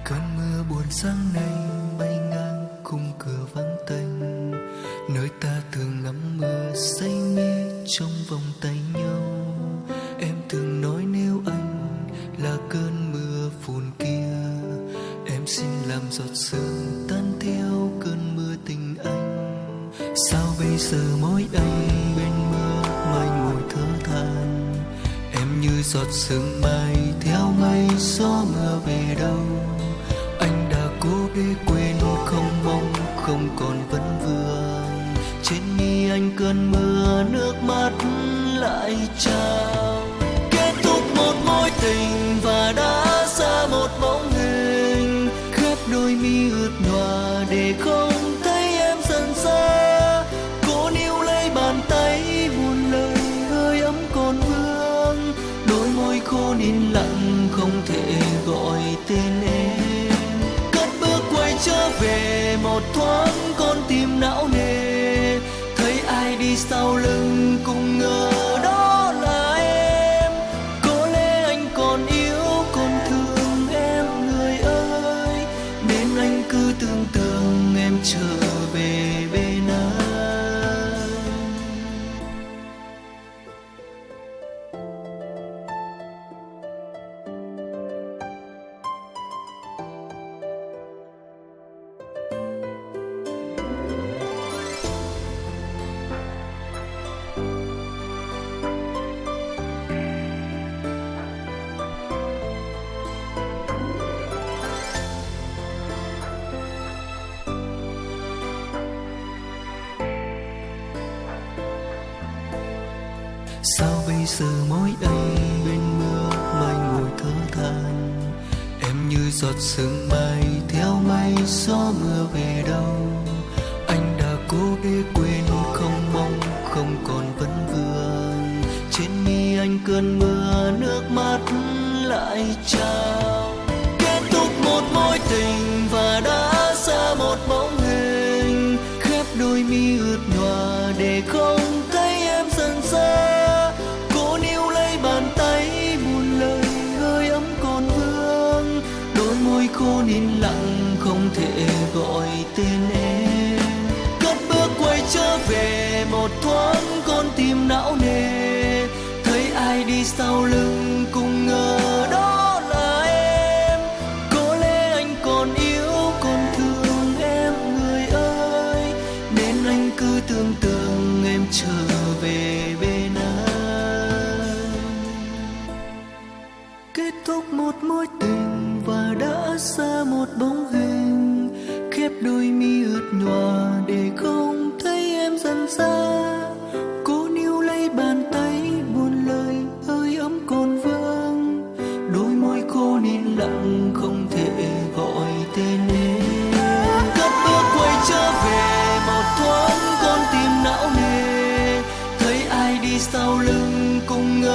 Cơn mưa buồn sáng nay bay ngang khung cửa vắng tênh, nơi ta thường ngắm mưa say mê trong vòng tay nhau. Em thường nói nếu anh là cơn mưa phùn kia, em xin làm giọt sương tan theo cơn mưa tình anh. Sao bây giờ mỗi anh bên mưa mai ngồi thở than, em như giọt sương mai theo mây gió mưa về đâu. Anh đã cố để quên không mong không còn vấn vương, trên mi anh cơn mưa nước mắt lại trao. Kết thúc một mối tình và đã xa một bóng hình, khép đôi mi ướt nhòa để không thấy em dần xa. Cố níu lấy bàn tay buồn lời hơi ấm còn vương, đôi môi khô nín lặng không thể gọi tên em. Trở về một thoáng con tim não nề, thấy ai đi sau lưng cũng ngờ đó là em. Có lẽ anh còn yêu còn thương em người ơi, nên anh cứ tưởng tượng em trở về bên anh. Sao bây giờ mỗi anh bên mưa mai ngồi thở than, em như giọt sương mai theo mây gió mưa về đâu. Anh đã cố để quên không mong không còn vấn vương, trên mi anh cơn mưa nước mắt lại trao. Kết thúc một mối tình và đã xa một bóng hình, khép đôi mi ướt nhòa để không thấy em dần xa. Cố níu lấy bàn tay buồn lời hơi ấm còn vương, đôi môi khô nín lặng không thể gọi tên em. Cất bước quay trở về một thoáng con tim não nề, thấy ai đi sau lưng cũng ngờ đó là em. Có lẽ anh còn yêu còn thương em người ơi, nên anh cứ tưởng tượng em trở về bên anh. Kết thúc một mối tình và đã xa một bóng hình, khép đôi mi ướt nhòa